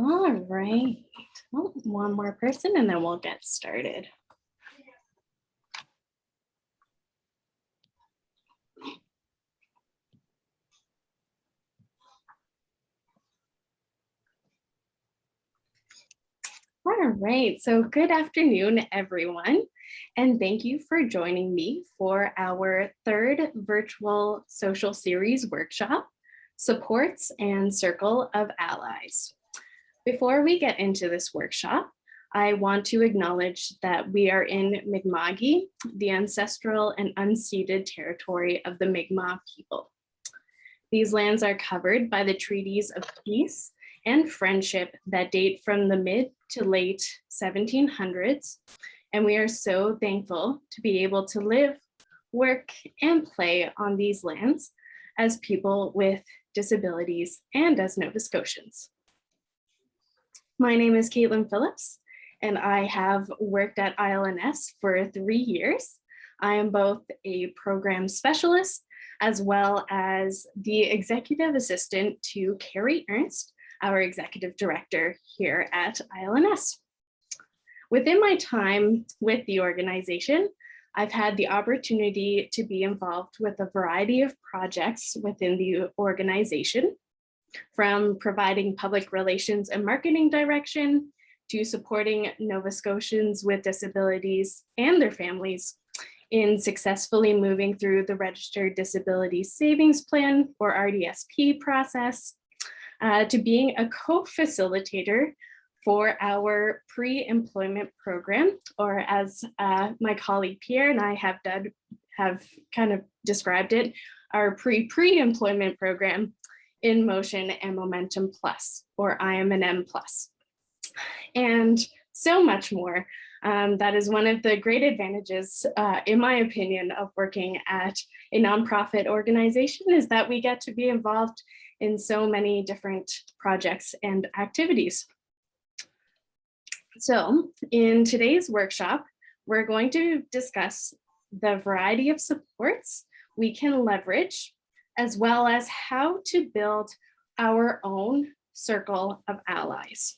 All right, oh, one more person and then we'll get started. All right, so good afternoon, everyone, and thank you for joining me for our third virtual social series workshop, Supports and Circle of Allies. Before we get into this workshop, I want to acknowledge that we are in Mi'kmaq, the ancestral and unceded territory of the Mi'kmaq people. These lands are covered by the treaties of peace and friendship that date from the mid to late 1700s. And we are so thankful to be able to live, work, and play on these lands as people with disabilities and as Nova Scotians. My name is Kaitlyn Phillips, and I have worked at ILNS for 3 years. I am both a program specialist as well as the executive assistant to Carrie Ernst, our executive director here at ILNS. Within my time with the organization, I've had the opportunity to be involved with a variety of projects within the organization, from providing public relations and marketing direction to supporting Nova Scotians with disabilities and their families in successfully moving through the Registered Disability Savings Plan or RDSP process, to being a co-facilitator for our pre-employment program, or as my colleague Pierre and I have kind of described it, our pre-employment program in Motion and Momentum Plus, or IM&M Plus, and so much more. That is one of the great advantages, in my opinion, of working at a nonprofit organization, is that we get to be involved in so many different projects and activities. So in today's workshop, we're going to discuss the variety of supports we can leverage, as well as how to build our own circle of allies.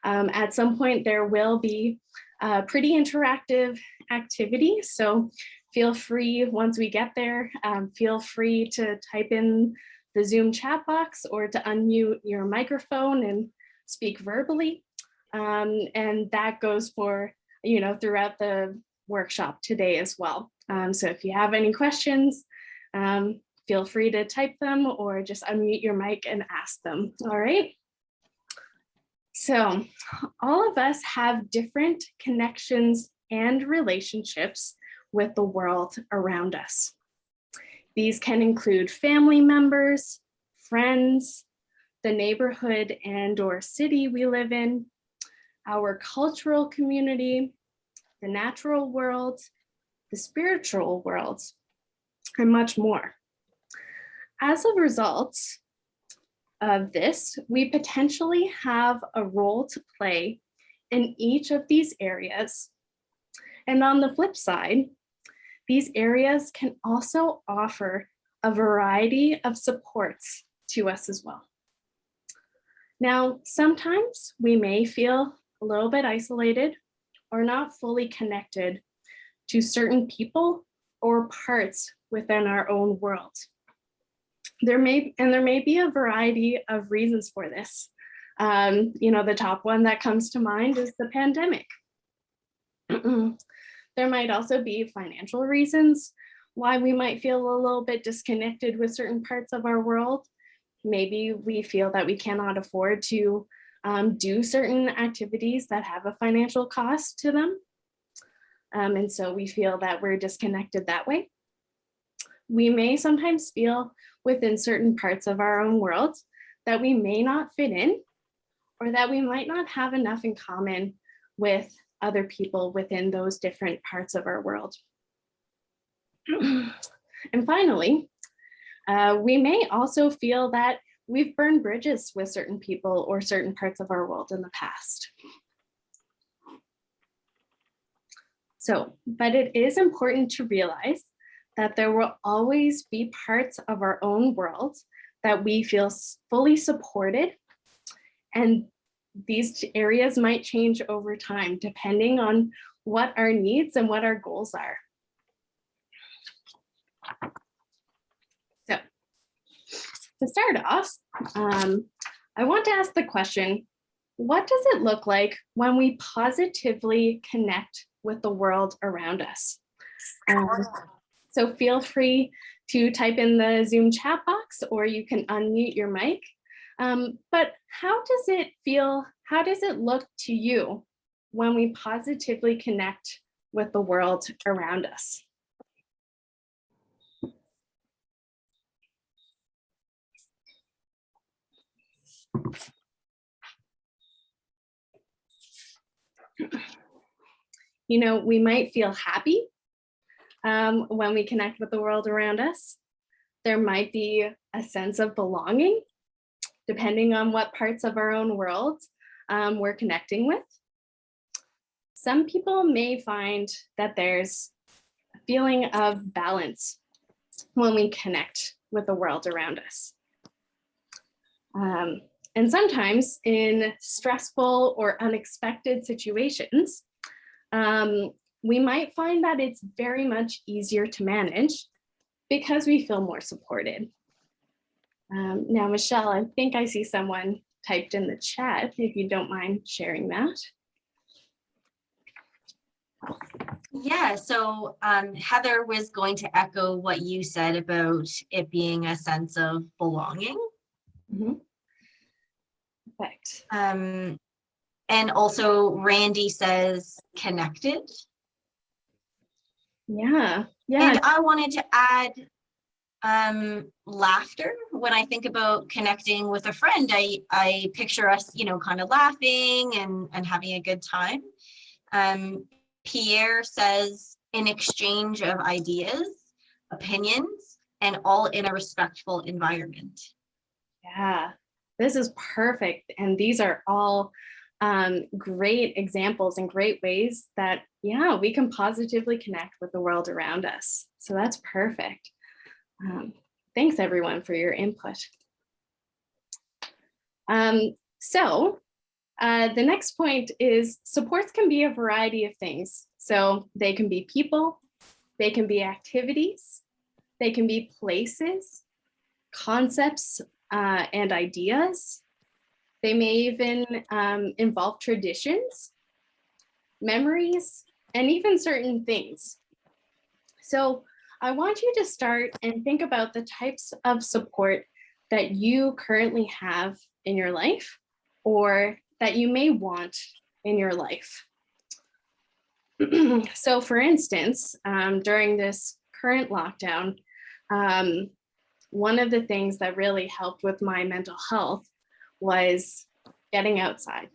At some point, there will be a pretty interactive activity, so feel free, once we get there, feel free to type in the Zoom chat box or to unmute your microphone and speak verbally. And that goes for, throughout the workshop today as well. So if you have any questions, feel free to type them or just unmute your mic and ask them, all right? So all of us have different connections and relationships with the world around us. These can include family members, friends, the neighborhood and or city we live in, our cultural community, the natural world, the spiritual world, and much more. As a result of this, we potentially have a role to play in each of these areas. And on the flip side, these areas can also offer a variety of supports to us as well. Now, sometimes we may feel a little bit isolated or not fully connected to certain people or parts within our own world. There may be a variety of reasons for this. The top one that comes to mind is the pandemic. There might also be financial reasons why we might feel a little bit disconnected with certain parts of our world. Maybe we feel that we cannot afford to do certain activities that have a financial cost to them. And so we feel that we're disconnected that way. We may sometimes feel within certain parts of our own world that we may not fit in, or that we might not have enough in common with other people within those different parts of our world. And finally, we may also feel that we've burned bridges with certain people or certain parts of our world in the past. But it is important to realize that there will always be parts of our own world that we feel fully supported, and these areas might change over time depending on what our needs and what our goals are. So to start off, I want to ask the question, what does it look like when we positively connect with the world around us? So feel free to type in the Zoom chat box, or you can unmute your mic. But how does it feel? How does it look to you when we positively connect with the world around us? You know, we might feel happy when we connect with the world around us. There might be a sense of belonging, depending on what parts of our own world we're connecting with. Some people may find that there's a feeling of balance when we connect with the world around us. And sometimes in stressful or unexpected situations, we might find that it's very much easier to manage because we feel more supported. Now, Michelle, I think I see someone typed in the chat, if you don't mind sharing that. Yeah, so Heather was going to echo what you said about it being a sense of belonging. Mm-hmm. Perfect. And also Randy says connected. Yeah. And I wanted to add laughter. When I think about connecting with a friend, I picture us, you know, kind of laughing and having a good time. Pierre says an exchange of ideas, opinions, and all in a respectful environment. Yeah, this is perfect. And these are all great examples and great ways that, yeah, we can positively connect with the world around us. So that's perfect. Thanks everyone for your input. So the next point is supports can be a variety of things. So they can be people, they can be activities, they can be places, concepts, and ideas. They may even involve traditions, memories, and even certain things. So I want you to start and think about the types of support that you currently have in your life or that you may want in your life. So for instance, during this current lockdown, one of the things that really helped with my mental health was getting outside,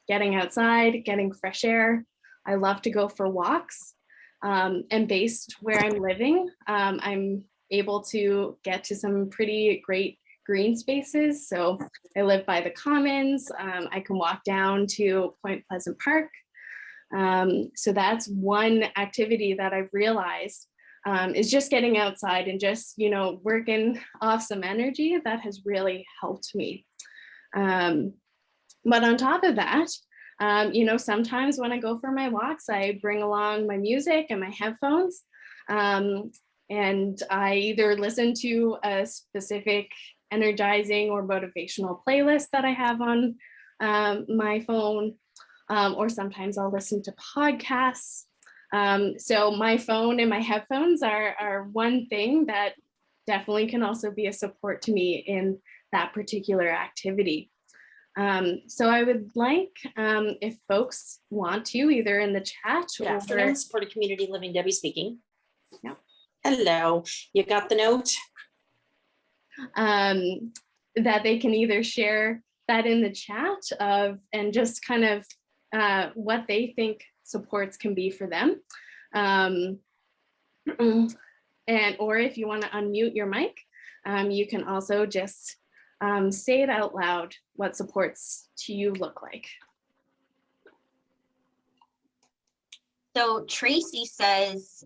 getting fresh air. I love to go for walks. And based where I'm living, I'm able to get to some pretty great green spaces. So I live by the Commons. I can walk down to Point Pleasant Park. So that's one activity that I've realized is just getting outside and just, you know, working off some energy that has really helped me. But on top of that, you know, sometimes when I go for my walks, I bring along my music and my headphones, and I either listen to a specific energizing or motivational playlist that I have on my phone, or sometimes I'll listen to podcasts. So my phone and my headphones are one thing that definitely can also be a support to me in that particular activity. So I would like, if folks want to, either in the chat Good afternoon, or Supported Community Living, Debbie speaking. Yeah. Hello, you got the note? that they can either share that in the chat of and just kind of what they think supports can be for them. And or if you want to unmute your mic, you can also just say it out loud what supports to you look like. So Tracy says,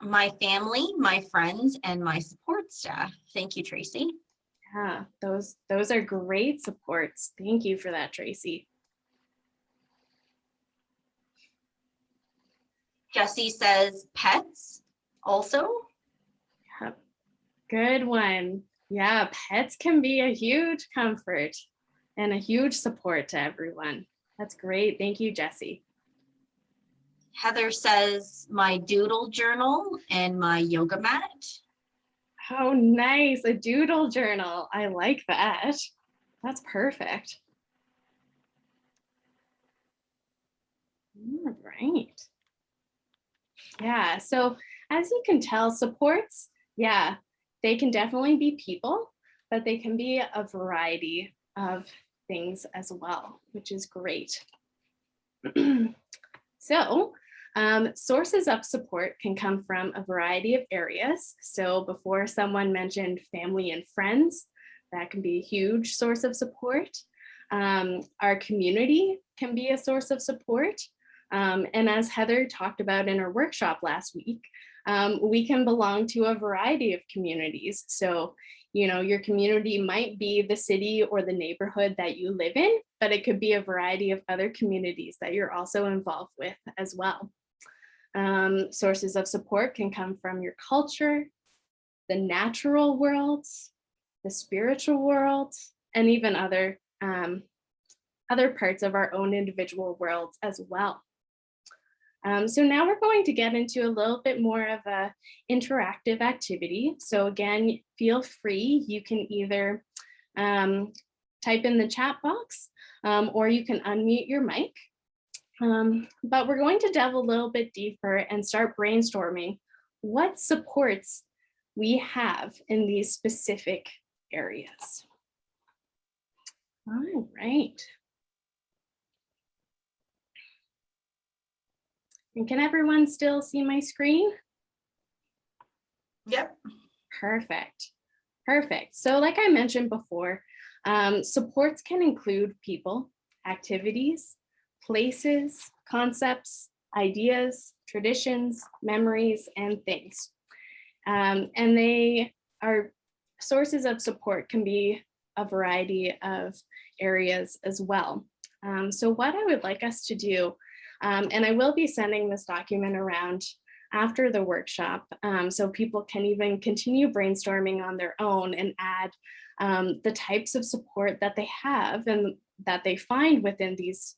my family, my friends, and my support staff. Thank you, Tracy. Yeah, those are great supports. Thank you for that, Tracy. Jesse says pets also. Yep. Good one. Yeah, pets can be a huge comfort and a huge support to everyone. That's great. Thank you, Jesse. Heather says my doodle journal and my yoga mat. Oh, nice. A doodle journal. I like that. That's perfect. All right. Yeah, so as you can tell, supports, yeah, they can definitely be people, but they can be a variety of things as well, which is great. So sources of support can come from a variety of areas. So before someone mentioned family and friends, that can be a huge source of support. Our community can be a source of support. And as Heather talked about in our workshop last week, we can belong to a variety of communities. So, you know, your community might be the city or the neighborhood that you live in, but it could be a variety of other communities that you're also involved with as well. Sources of support can come from your culture, the natural world, the spiritual world, and even other parts of our own individual worlds as well. So now we're going to get into a little bit more of a interactive activity. So again, feel free. You can either type in the chat box or you can unmute your mic. But we're going to delve a little bit deeper and start brainstorming what supports we have in these specific areas. All right. And can everyone still see my screen? Yep. Perfect. Perfect. So like I mentioned before, supports can include people, activities, places, concepts, ideas, traditions, memories, and things. And they are sources of support can be a variety of areas as well. So what I would like us to do, and I will be sending this document around after the workshop, so people can even continue brainstorming on their own and add the types of support that they have and that they find within these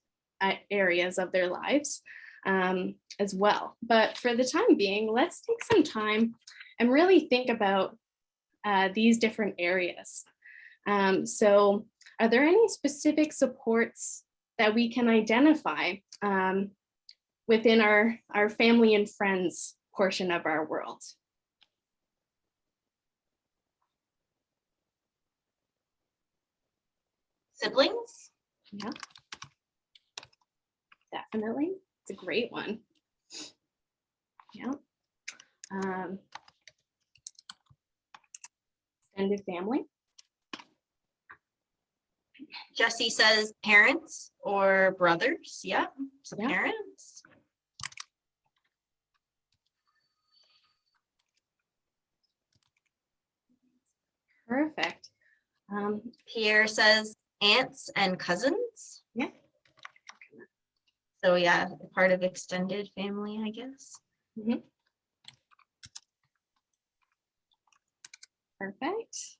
areas of their lives as well. But for the time being, let's take some time and really think about these different areas. So are there any specific supports that we can identify within our family and friends portion of our world? Siblings? Yeah, definitely. It's a great one. Yeah. Extended family. Jesse says parents or brothers. Yeah, so Yeah. parents. Perfect. Pierre says aunts and cousins. Yeah. So yeah, part of extended family, I guess. Mhm. Perfect.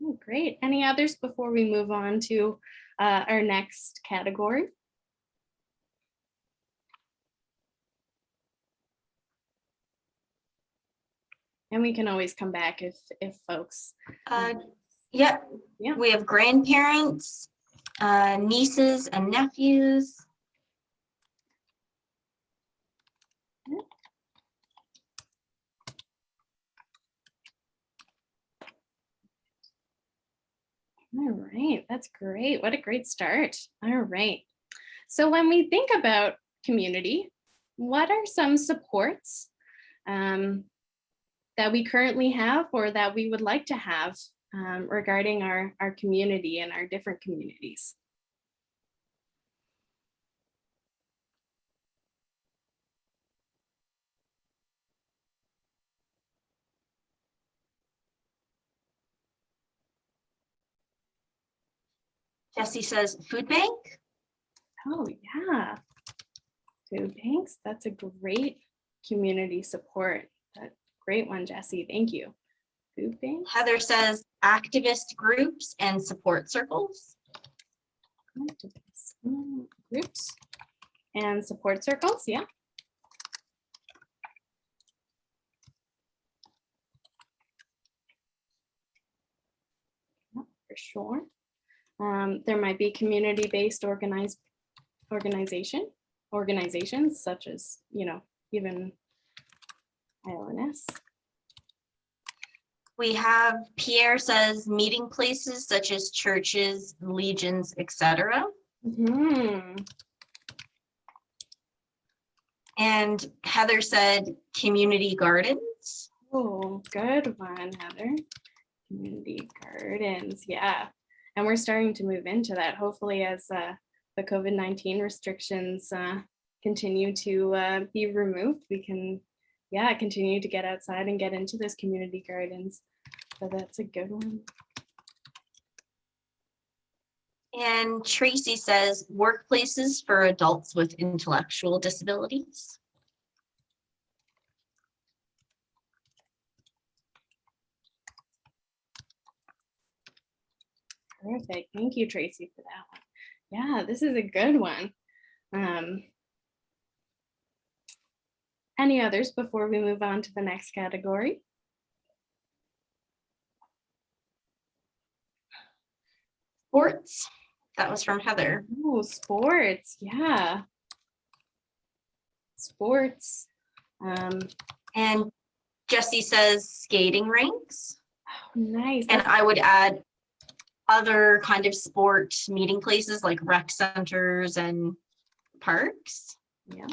Oh, great. Any others before we move on to our next category? And we can always come back if folks. Yeah, Yeah. we have grandparents, nieces and nephews. All right, that's great. What a great start. All right. So when we think about community, what are some supports that we currently have or that we would like to have regarding our community and our different communities? Jesse says food bank. Oh, yeah. Food banks, that's a great community support. Great one, Jessie, thank you. Food banks. Heather says activist groups and support circles. Groups and support circles, yeah. For sure. There might be community-based organizations such as, even ILNS. We have Pierre says meeting places such as churches, legions, etc. And Heather said community gardens. Oh, good one, Heather. Community gardens, yeah. And we're starting to move into that, hopefully, as the COVID-19 restrictions continue to be removed. We can, continue to get outside and get into those community gardens. So that's a good one. And Tracy says workplaces for adults with intellectual disabilities. Perfect. Thank you, Tracy, for that one. Yeah, this is a good one. Any others before we move on to the next category? Sports. That was from Heather. Oh, sports. Yeah. Sports. And Jessie says skating rinks. Oh, nice. And I would add other kind of sport meeting places like rec centers and parks. Yeah.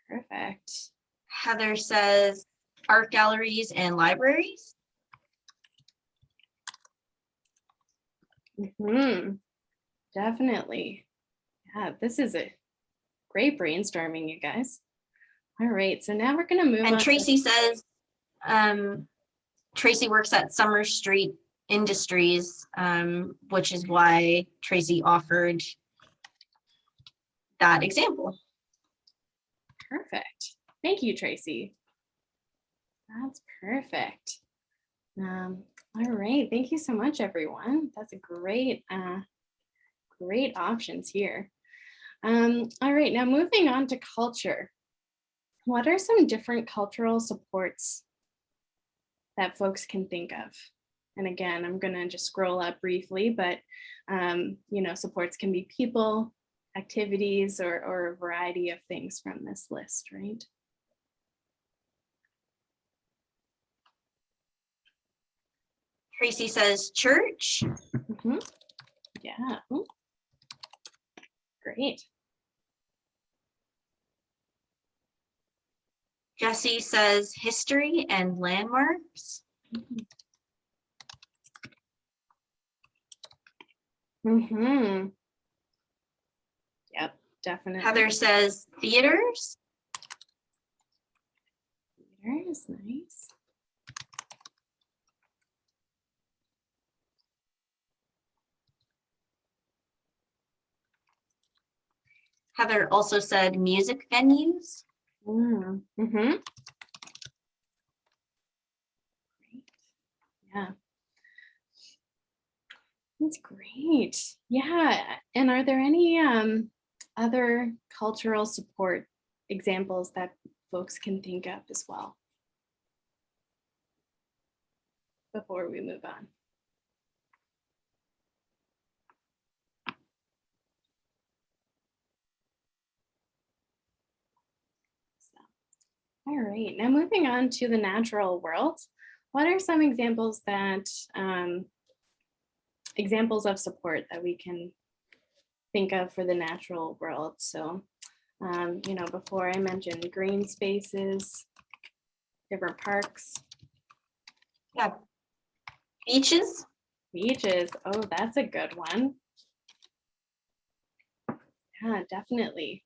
Perfect. Heather says art galleries and libraries. Definitely. Yeah, this is a great brainstorming, you guys. All right, so now we're going to move on. And Tracy says, Tracy works at Summer Street Industries, which is why Tracy offered that example. Perfect. Thank you, Tracy. That's perfect. All right, thank you so much, everyone. That's a great, great options here. All right, now moving on to culture. What are some different cultural supports that folks can think of? And again, I'm gonna just scroll up briefly, but supports can be people, activities, or a variety of things from this list, right? Tracy says church. Yeah, ooh. Great. Jessie says history and landmarks. Yep, definitely. Heather says theaters. Theater is nice. Heather also said music venues. Great. Yeah. That's great. Yeah. And are there any other cultural support examples that folks can think of as well before we move on? All right, now moving on to the natural world. What are some examples that examples of support that we can think of for the natural world? So, before I mentioned green spaces, different parks. Yeah. Beaches. Beaches, oh, that's a good one. Yeah, definitely.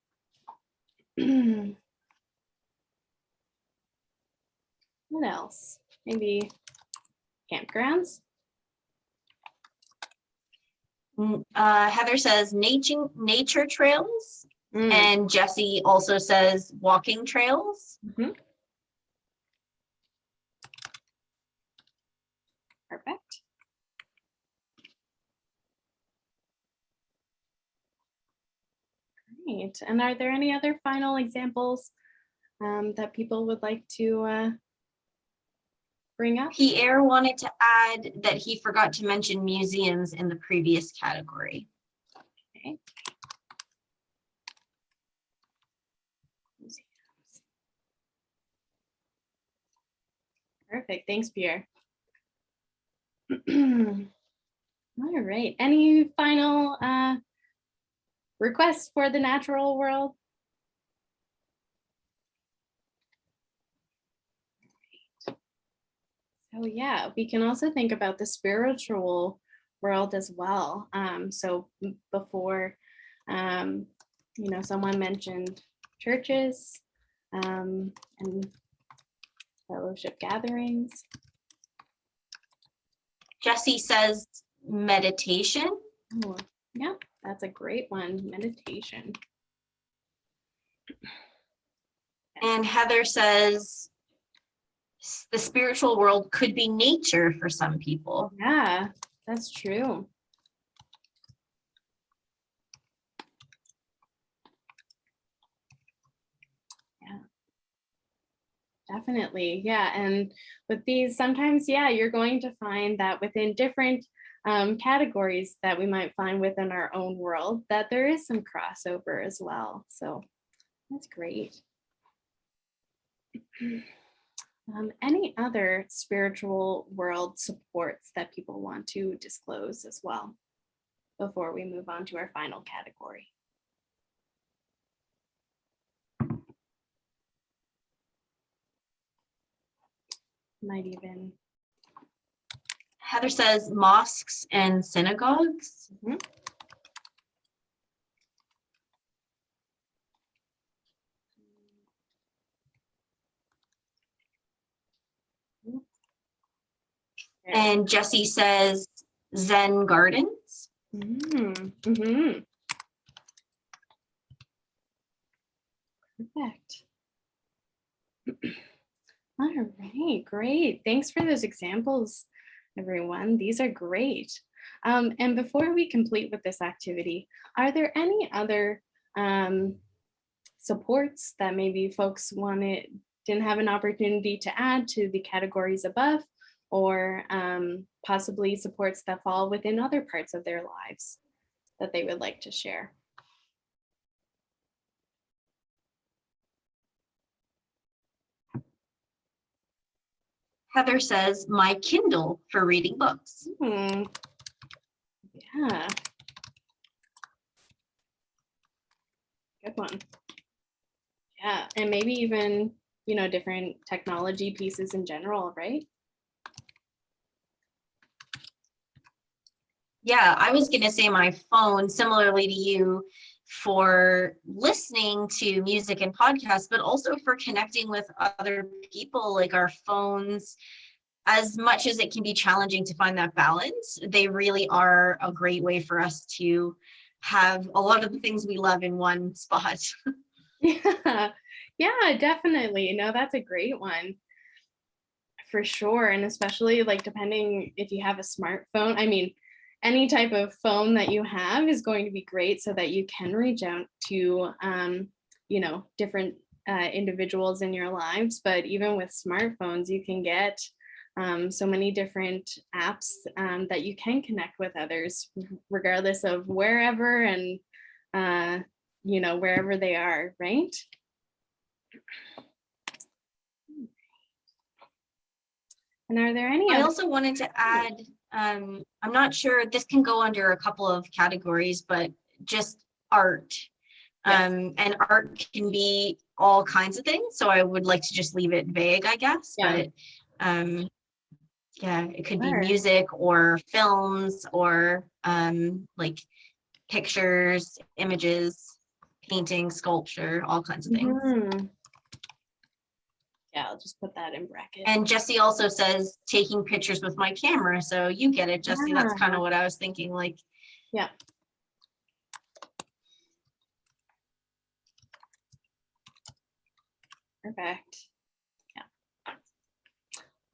What else? Maybe campgrounds? Heather says nature trails, Mm, and Jesse also says walking trails. mhm. Perfect. Great. And are there any other final examples that people would like to bring up? Pierre wanted to add that he forgot to mention museums in the previous category. Okay. Museums. Perfect. Thanks, Pierre. All right. Any final requests for the natural world? So yeah, we can also think about the spiritual world as well. So before, someone mentioned churches and fellowship gatherings. Jesse says meditation. Oh, yeah, that's a great one. Meditation. And Heather says the spiritual world could be nature for some people. Yeah, that's true. Yeah, definitely. Yeah, and with these, sometimes, yeah, you're going to find that within different categories that we might find within our own world, that there is some crossover as well. So that's great. Any other spiritual world supports that people want to disclose as well before we move on to our final category? Might even. Heather says mosques and synagogues. Mhm. And Jesse says Zen gardens. Mm-hmm. Perfect. All right, great. Thanks for those examples, everyone. These are great. And before we complete with this activity, are there any other supports that maybe folks didn't have an opportunity to add to the categories above, or possibly supports that fall within other parts of their lives that they would like to share? Heather says my Kindle for reading books. Yeah. Good one. Yeah, and maybe even, different technology pieces in general, right? Yeah, I was going to say my phone, similarly to you, for listening to music and podcasts, but also for connecting with other people. Like our phones, as much as it can be challenging to find that balance, they really are a great way for us to have a lot of the things we love in one spot. Yeah, definitely. No, that's a great one. For sure. And especially like depending if you have a smartphone, I mean, any type of phone that you have is going to be great so that you can reach out to, different individuals in your lives. But even with smartphones, you can get so many different apps that you can connect with others, regardless of wherever and, wherever they are, right? And are there any I other? also wanted to add, I'm not sure, this can go under a couple of categories, but just art. Yes. And art can be all kinds of things. So I would like to just leave it vague, I guess. Yeah. But yeah, it could be Sure. music or films or like pictures, images, painting, sculpture, all kinds of things. Mhm. Yeah, I'll just put that in brackets. And Jesse also says taking pictures with my camera. So you get it, Jesse. That's kind Yeah. of what I was thinking. Like Yeah. Perfect. Yeah.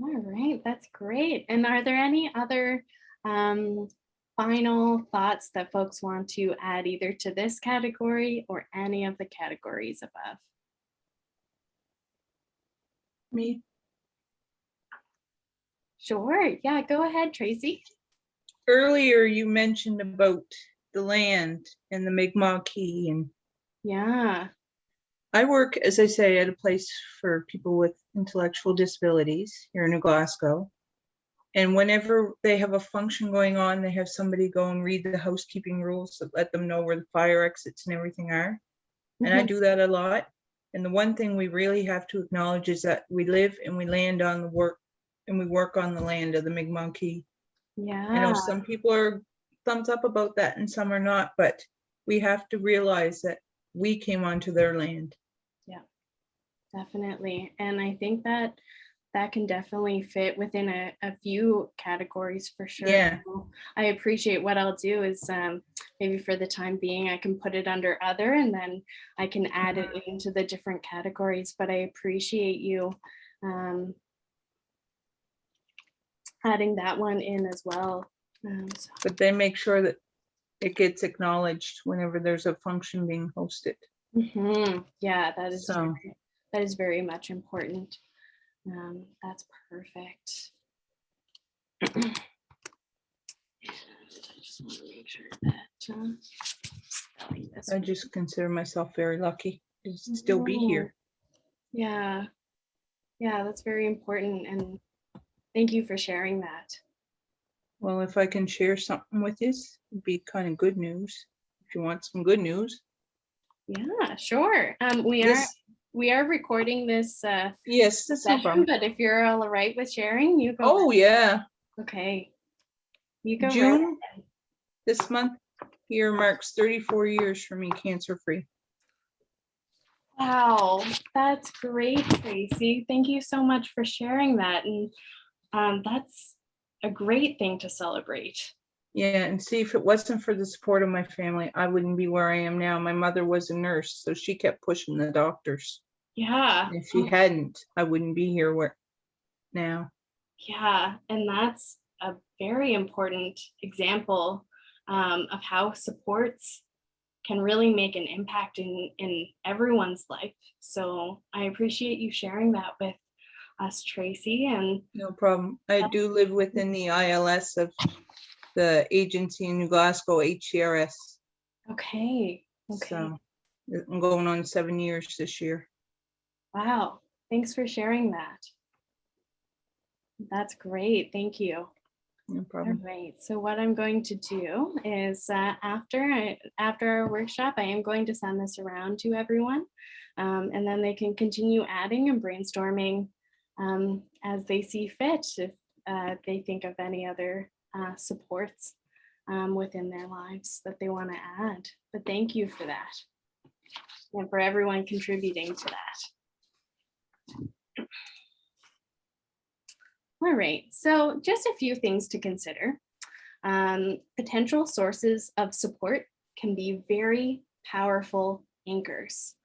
All right, that's great. And are there any other final thoughts that folks want to add either to this category or any of the categories above? Me? Sure. Yeah, go ahead, Tracy. Earlier you mentioned about the land and the Mi'kmaq, and Yeah. I work, as I say, at a place for people with intellectual disabilities here in New Glasgow. And whenever they have a function going on, they have somebody go and read the housekeeping rules that let them know where the fire exits and everything are. And I Mhm. do that a lot. And the one thing we really have to acknowledge is that we live and we land on the work and we work on the land of the Mi'kmaq. I know Yeah. some people are thumbs up about that and some are not, but we have to realize that we came onto their land. Definitely. And I think that that can definitely fit within a few categories for sure. Yeah. So I appreciate what I'll do is maybe for the time being, I can put it under other and then I can add it into the different categories. But I appreciate you adding that one in as well. So, But they make sure that it gets acknowledged whenever there's a function being hosted. yeah, that So is very much important. That's perfect. And I just want to make sure that spelling this I just consider myself very lucky to still be here. Yeah, yeah, that's very important. And thank you for sharing that. Well, if I can share something with you, it'd be kind of good news. If you want some good news. Yeah, sure. This, we are recording this yes, that's no session, problem. but if you're all right with sharing, you go. Oh, yeah. Okay. You go. June this month here marks 34 years for me cancer-free. Wow, that's great, Tracy. Thank you so much for sharing that. And that's a great thing to celebrate. Yeah, and see, if it wasn't for the support of my family, I wouldn't be where I am now. My mother was a nurse, so she kept pushing the doctors. Yeah. And if she hadn't, I wouldn't be here where now. Yeah, and that's a very important example of how supports can really make an impact in everyone's life. So I appreciate you sharing that with us, Tracy. And No problem. I do live within the ILS of the agency in New Glasgow, HCRS. okay. So I'm going on 7 years this year. Wow. Thanks for sharing that. That's great. Thank you. No All problem. right. So what I'm going to do is after our workshop, I am going to send this around to everyone, and then they can continue adding and brainstorming as they see fit if they think of any other supports within their lives that they want to add. But thank you for that and for everyone contributing to that. All right, so just a few things to consider. Potential sources of support can be very powerful anchors,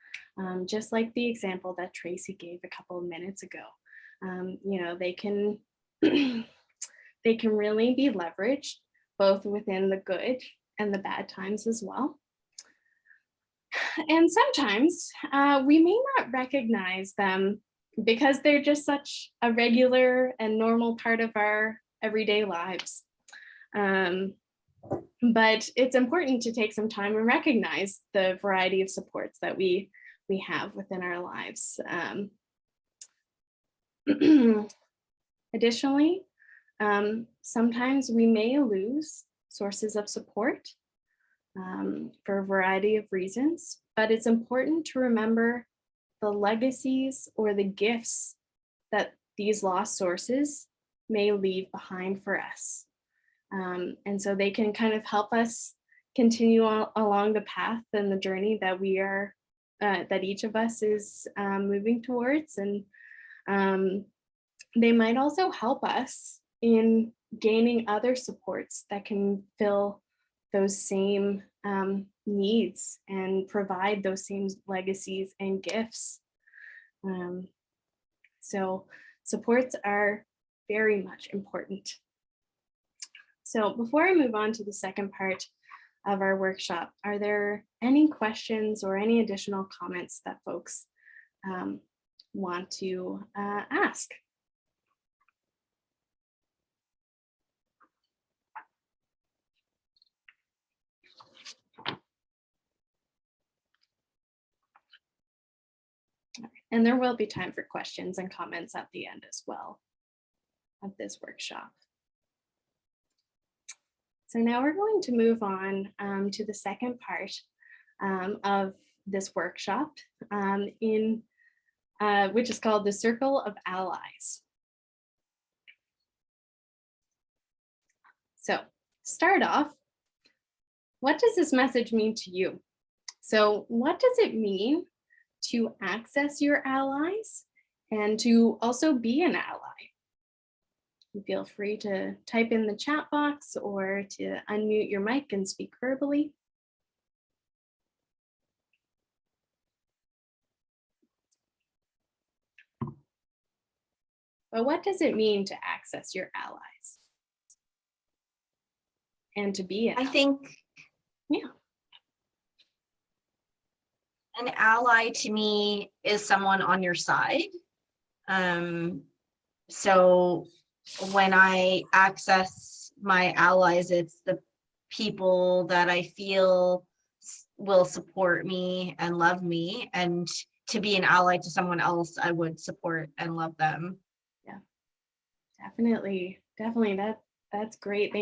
just like the example that Tracy gave a couple of minutes ago. You know, they can they can really be leveraged both within the good and the bad times as well. And sometimes we may not recognize them because they're just such a regular and normal part of our everyday lives. But it's important to take some time and recognize the variety of supports that we have within our lives. Additionally, sometimes we may lose sources of support for a variety of reasons, but it's important to remember the legacies or the gifts that these lost sources may leave behind for us. And so they can kind of help us continue along the path and the journey that we are, that each of us is moving towards. And they might also help us in gaining other supports that can fill those same needs and provide those same legacies and gifts. So supports are very much important. So before I move on to the second part of our workshop, are there any questions or any additional comments that folks want to ask? And there will be time for questions and comments at the end as well of this workshop. So now we're going to move on to the second part of this workshop which is called the Circle of Allies. So start off, what does this message mean to you? So what does it mean to access your allies and to also be an ally? Feel free to type in the chat box or to unmute your mic and speak verbally. But what does it mean to access your allies and to be an ally? I think Yeah. An ally to me is someone on your side. So when I access my allies, it's the people that I feel will support me and love me. And to be an ally to someone else, I would support and love them. Yeah, definitely. That's great.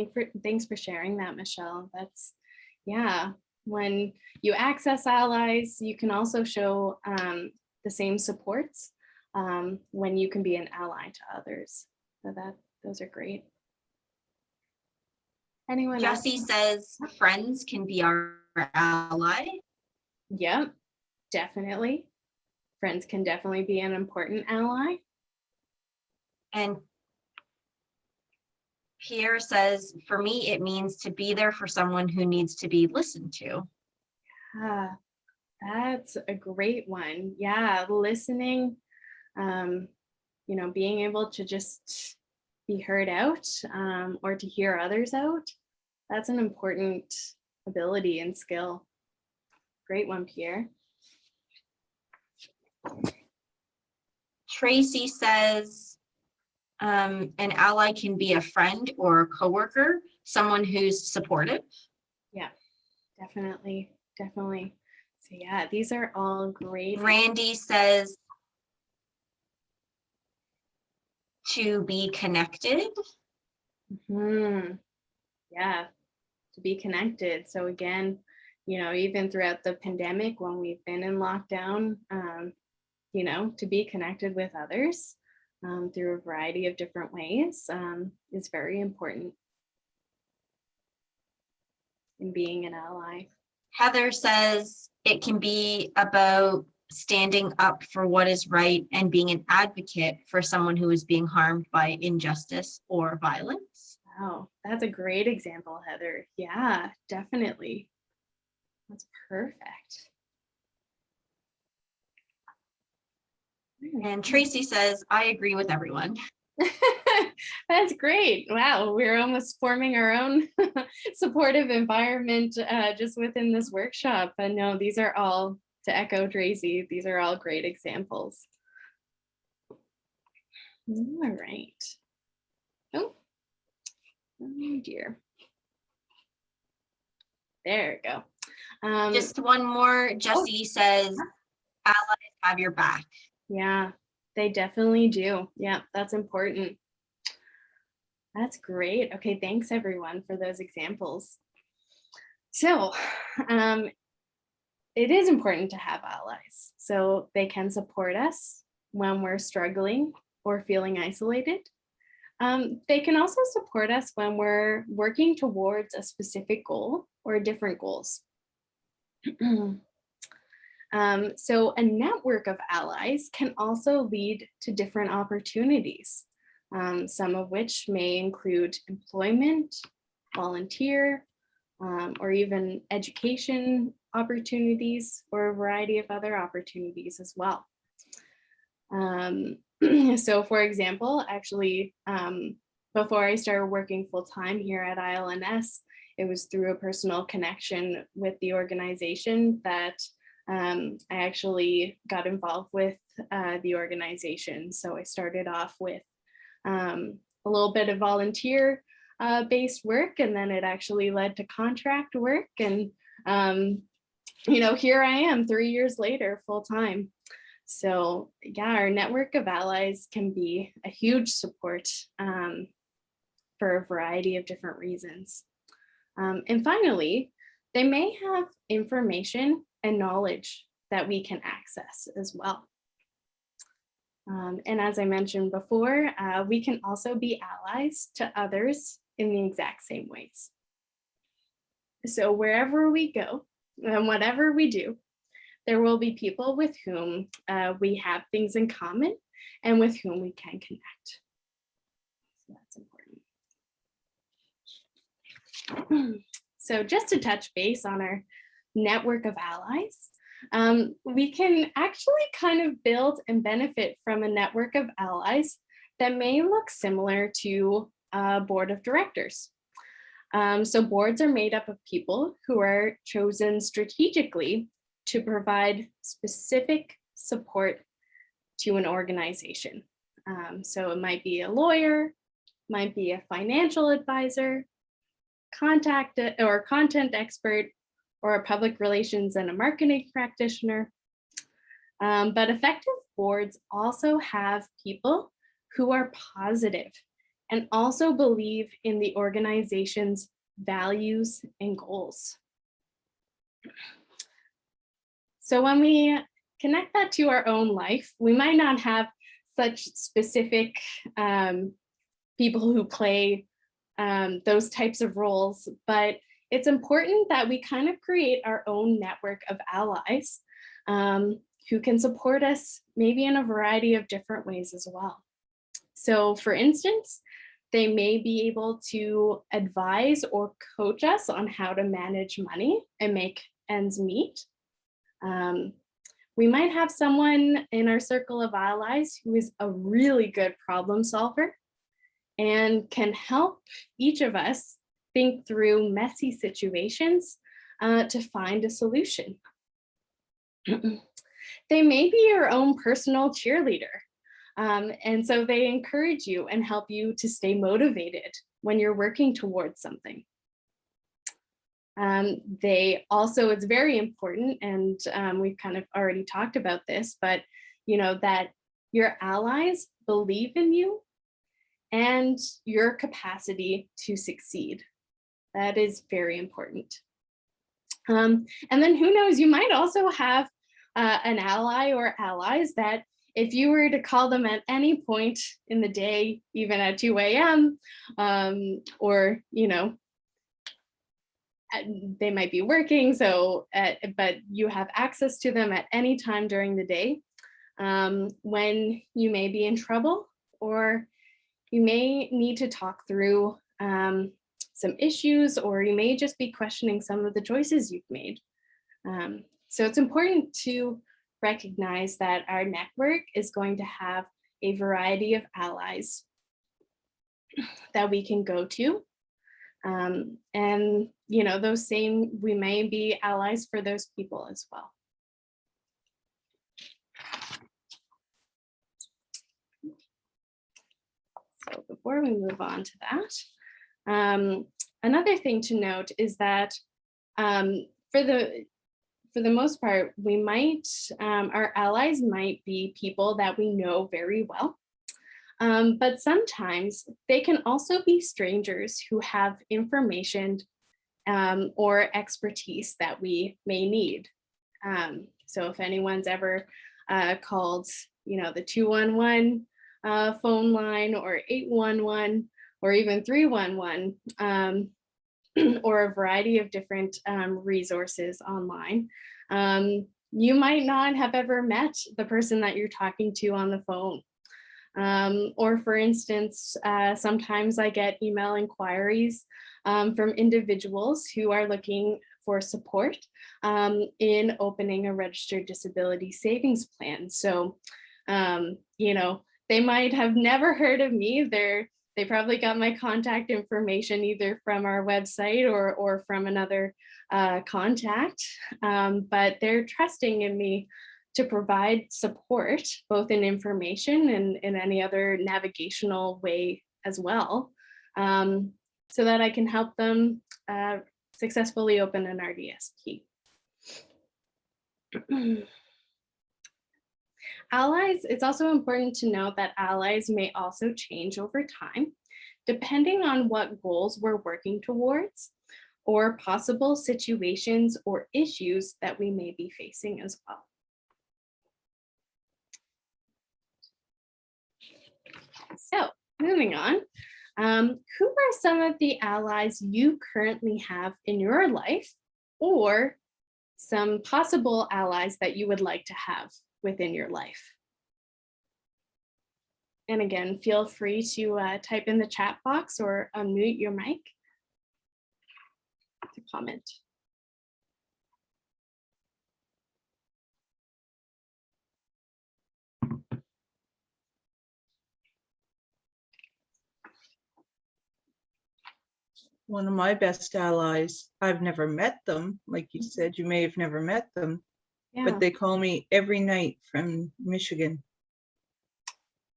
Thanks for sharing that, Michelle. Yeah. When you access allies, you can also show the same supports when you can be an ally to others. So those are great. Anyone else? Jesse says friends can be our ally. Yep, definitely. Friends can definitely be an important ally. And Pierre says, for me, it means to be there for someone who needs to be listened to. That's a great one. Yeah, listening, being able to just be heard out or to hear others out. That's an important ability and skill. Great one, Pierre. Tracy says, an ally can be a friend or a coworker, someone who's supportive. Yeah, definitely. So yeah, these are all great. Randy says to be connected. Yeah, to be connected. So again, even throughout the pandemic, when we've been in lockdown, to be connected with others through a variety of different ways is very important in being an ally. Heather says it can be about standing up for what is right and being an advocate for someone who is being harmed by injustice or violence. Wow, that's a great example, Heather. Yeah, definitely. That's perfect. And Tracy says, I agree with everyone. That's great. Wow, we're almost forming our own supportive environment just within this workshop. And no, these are all, to echo Tracy, these are all great examples. All right. Oh dear. There we go. Just one more. Jesse says, allies have your back. Yeah, they definitely do. Yeah, that's important. That's great. Okay, thanks everyone for those examples. So it is important to have allies. So they can support us when we're struggling or feeling isolated. They can also support us when we're working towards a specific goal or different goals. So a network of allies can also lead to different opportunities, some of which may include employment, volunteer, or even education opportunities, or a variety of other opportunities as well. So for example, actually, before I started working full-time here at ILNS, it was through a personal connection with the organization that I actually got involved with the organization. So I started off with a little bit of volunteer based work, and then it actually led to contract work. And, here I am 3 years later, full time. So yeah, our network of allies can be a huge support for a variety of different reasons. And finally, they may have information and knowledge that we can access as well. And as I mentioned before, we can also be allies to others in the exact same ways. So wherever we go and whatever we do, there will be people with whom we have things in common and with whom we can connect. So that's important. So just to touch base on our network of allies, we can actually kind of build and benefit from a network of allies that may look similar to a board of directors. So boards are made up of people who are chosen strategically to provide specific support to an organization. So it might be a lawyer, might be a financial advisor, content expert, or a public relations and a marketing practitioner. But effective boards also have people who are positive and also believe in the organization's values and goals. So when we connect that to our own life, we might not have such specific people who play those types of roles, but it's important that we kind of create our own network of allies who can support us maybe in a variety of different ways as well. So for instance, they may be able to advise or coach us on how to manage money and make ends meet. We might have someone in our circle of allies who is a really good problem solver and can help each of us think through messy situations to find a solution. They may be your own personal cheerleader. And so they encourage you and help you to stay motivated when you're working towards something. It's very important, and we've kind of already talked about this, but that your allies believe in you and your capacity to succeed. That is very important. And then who knows, you might also have an ally or allies that if you were to call them at any point in the day, even at 2 a.m., or, they might be working, but you have access to them at any time during the day when you may be in trouble, or you may need to talk through some issues, or you may just be questioning some of the choices you've made. So it's important to recognize that our network is going to have a variety of allies that we can go to. And we may be allies for those people as well. So before we move on to that, another thing to note is that for the most part, our allies might be people that we know very well. But sometimes they can also be strangers who have information or expertise that we may need. So if anyone's ever called, the 211 phone line, or 811, or even 311, or a variety of different resources online, you might not have ever met the person that you're talking to on the phone. Or for instance, sometimes I get email inquiries from individuals who are looking for support in opening a registered disability savings plan. So, you know, they might have never heard of me. They probably got my contact information either from our website or from another contact, but they're trusting in me to provide support, both in information and in any other navigational way as well, so that I can help them successfully open an RDSP. Allies, it's also important to note that allies may also change over time, depending on what goals we're working towards or possible situations or issues that we may be facing as well. So moving on, who are some of the allies you currently have in your life, or some possible allies that you would like to have within your life? And again, feel free to type in the chat box or unmute your mic to comment. One of my best allies, I've never met them. Like you said, you may have never met them, Yeah, but they call me every night from Michigan.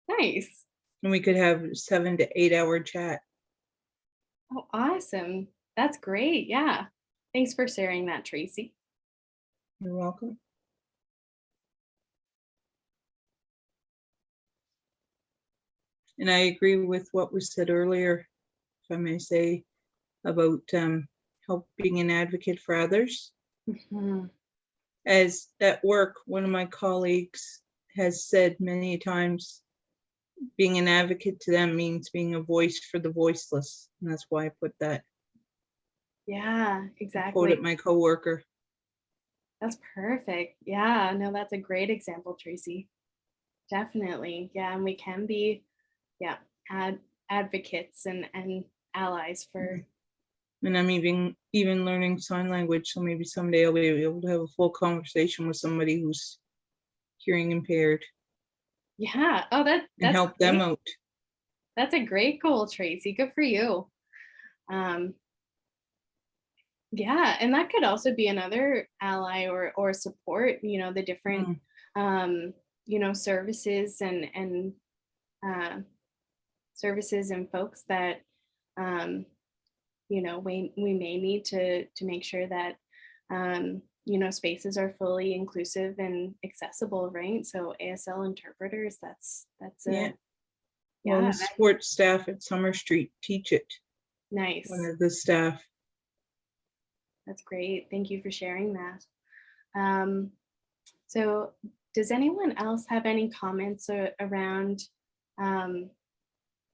nice. And we could have 7 to 8 hour chat. Oh, awesome. That's great. Yeah. Thanks for sharing that, Tracy. You're welcome. And I agree with what was said earlier, if I may say, about help being an advocate for others. Mhm. As at work, one of my colleagues has said many times, being an advocate to them means being a voice for the voiceless. And that's why I put that Yeah, quote exactly. at my coworker. That's perfect. Yeah, no, that's a great example, Tracy. Definitely. Yeah, and we can be, yeah, advocates and allies for. And I'm even learning sign language, so maybe someday I'll be able to have a full conversation with somebody who's hearing impaired Yeah. Oh, and that's help them great. out. That's a great goal, Tracy. Good for you. Yeah, and that could also be another ally or support, you know, the different you know, services and services and folks that you know, we may need to make sure that you know, spaces are fully inclusive and accessible, right? So ASL interpreters, that's Yeah. a Well, yeah, the support staff at Summer Street teach it. nice. One of the staff. That's great. Thank you for sharing that. So does anyone else have any comments around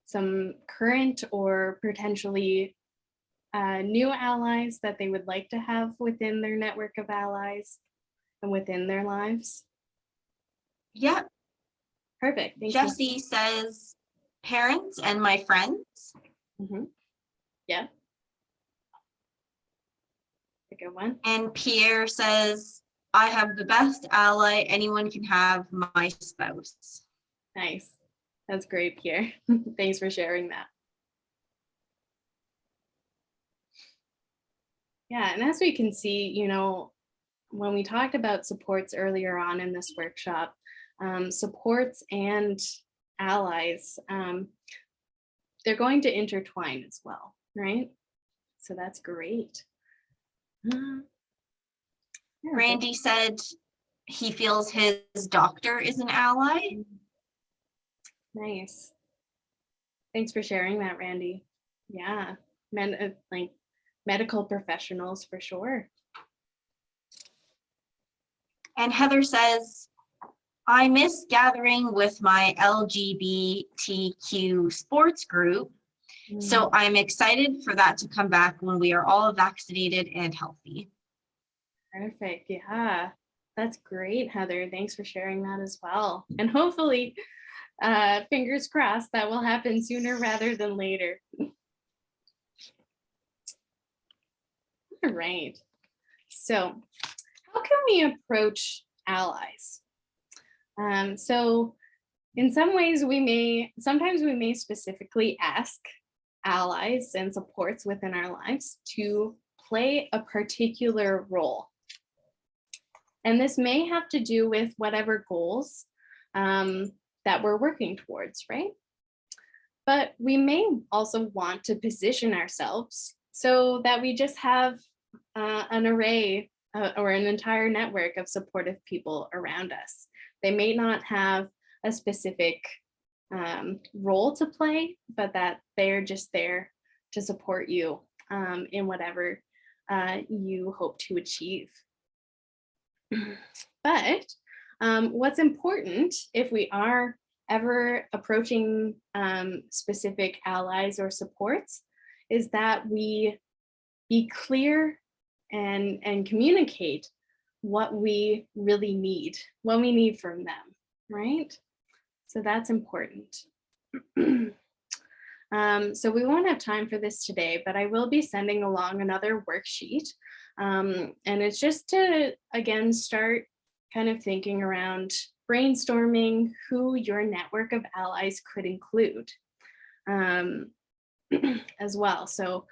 some current or potentially new allies that they would like to have within their network of allies and within their lives? Yeah, Perfect. Thanks. Jesse says parents and my friends. Yeah. A good one. And Pierre says, I have the best ally anyone can have, my spouse. Nice. That's great, Pierre. Thanks for sharing that. Yeah, and as we can see, you know, when we talked about supports earlier on in this workshop, supports and allies, they're going to intertwine as well, right? So that's great. Yeah, Randy said he feels his doctor is an ally. nice. Thanks for sharing that, Randy. Yeah, like medical professionals for sure. And Heather says, I miss gathering with my LGBTQ sports group. So I'm excited for that to come back when we are all vaccinated and healthy. Perfect. Yeah, that's great, Heather. Thanks for sharing that as well. And hopefully fingers crossed that will happen sooner rather than later. All right. So how can we approach allies? So in some ways, sometimes we may specifically ask allies and supports within our lives to play a particular role. And this may have to do with whatever goals that we're working towards, right? But we may also want to position ourselves so that we just have an array or an entire network of supportive people around us. They may not have a specific role to play, but that they're just there to support you in whatever you hope to achieve. But what's important if we are ever approaching specific allies or supports is that we be clear and communicate what we really need, what we need from them, right? So that's important. So we won't have time for this today, but I will be sending along another worksheet. And it's just to, again, start kind of thinking around brainstorming who your network of allies could include as well. So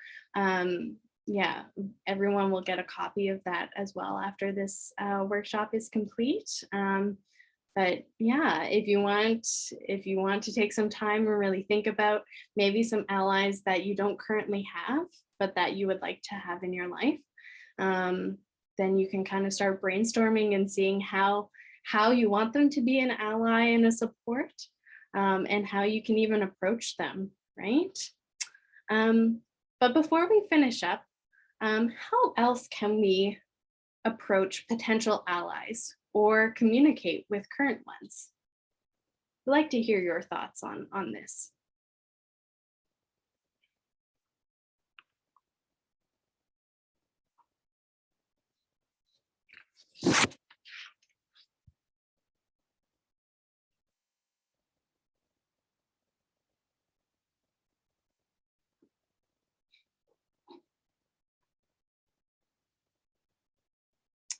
yeah, everyone will get a copy of that as well after this workshop is complete. But yeah, if you want to take some time and really think about maybe some allies that you don't currently have, but that you would like to have in your life, then you can kind of start brainstorming and seeing how you want them to be an ally and a support, and how you can even approach them, right? But before we finish up, how else can we approach potential allies or communicate with current ones? I'd like to hear your thoughts on this.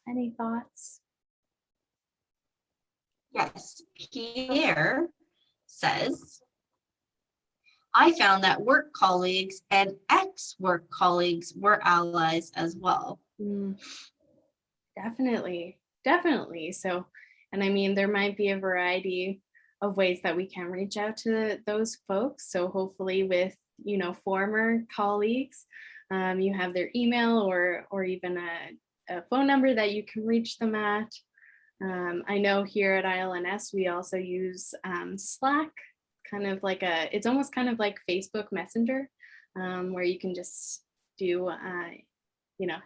Any thoughts? Yes, Pierre says, I found that work colleagues and ex-work colleagues were allies as well. Definitely. So, and I mean, there might be a variety of ways that we can reach out to those folks. So hopefully with, former colleagues, you have their email or even a phone number that you can reach them at. I know here at ILNS, we also use Slack, kind of like it's almost kind of like Facebook Messenger, where you can just do,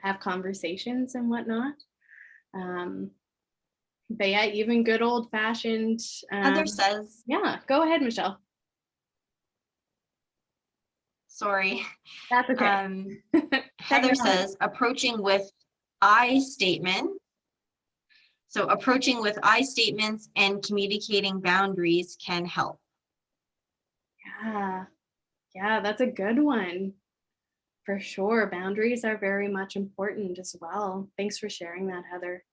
have conversations and whatnot. But yeah, even good old fashioned. Heather says, yeah, go ahead, Michelle. Sorry. That's okay. Heather says, approaching with I statement. So approaching with I statements and communicating boundaries can help. Yeah, that's a good one. For sure. Boundaries are very much important as well. Thanks for sharing that, Heather.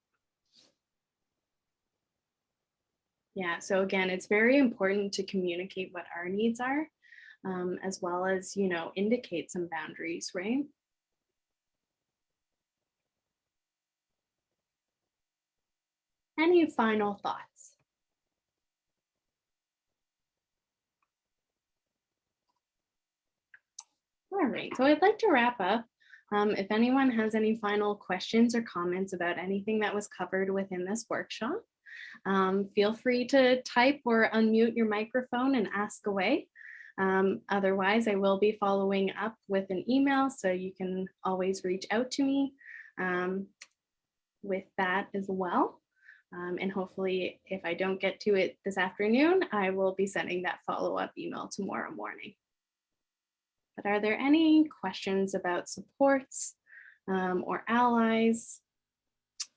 Yeah, so again, it's very important to communicate what our needs are, as well as, indicate some boundaries, right? Any final thoughts? All right, so I'd like to wrap up. If anyone has any final questions or comments about anything that was covered within this workshop, feel free to type or unmute your microphone and ask away. Otherwise, I will be following up with an email, so you can always reach out to me with that as well. And hopefully, if I don't get to it this afternoon, I will be sending that follow-up email tomorrow morning. But are there any questions about supports or allies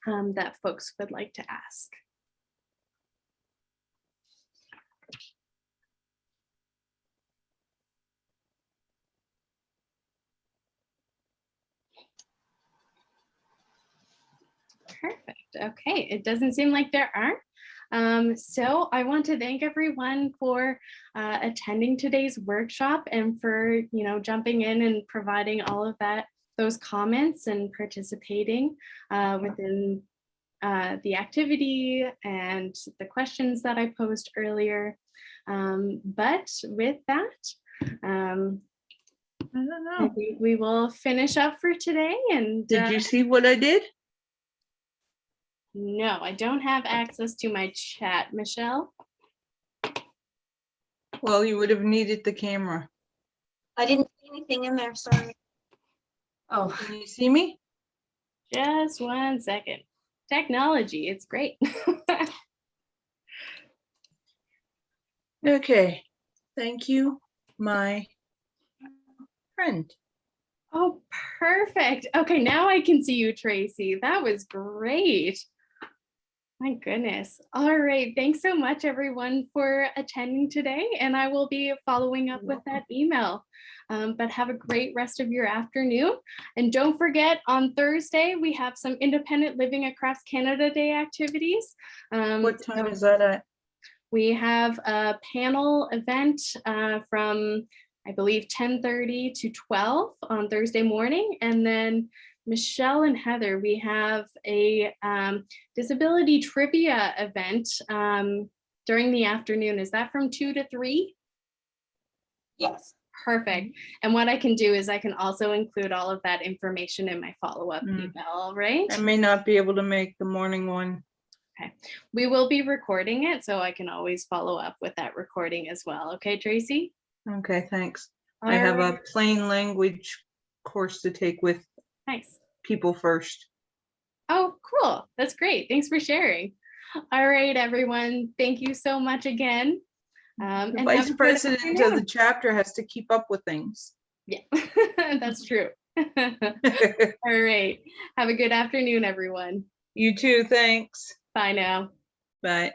that folks would like to ask? Perfect. Okay, it doesn't seem like there are. So I want to thank everyone for attending today's workshop and for jumping in and providing all of those comments and participating within the activity and the questions that I posed earlier. But with that, I don't I know. think we will finish up for today. And Did you see what I did? no, I don't have access to my chat, Michelle. Well, you would have needed the camera. I didn't see anything in there, sorry. Oh, Can you see me? Just 1 second. Technology, it's great. Okay. Thank you, my friend. Oh, perfect. Okay, now I can see you, Tracy. That was great. My goodness. All right. Thanks so much, everyone, for attending today. And I will be following up with that email. But have a great rest of your afternoon. And don't forget, on Thursday, we have some Independent Living Across Canada Day activities. What time is that at? We have a panel event from, I believe, 10:30 to 12 on Thursday morning. And then Michelle and Heather, we have a disability trivia event during the afternoon. Is that from 2 to 3? yes. Perfect. And what I can do is I can also include all of that information in my follow-up Mm. email, right? I may not be able to make the morning one. Okay. We will be recording it, so I can always follow up with that recording as well. Okay, Tracy? Okay, thanks. All I have right. a plain language course to take with Nice. people first. Oh, cool. That's great. Thanks for sharing. All right, everyone. Thank you so much again. The And have vice a good president of the afternoon. chapter has to keep up with things. Yeah, that's true. All right. Have a good afternoon, everyone. You too, thanks. Bye now. Bye.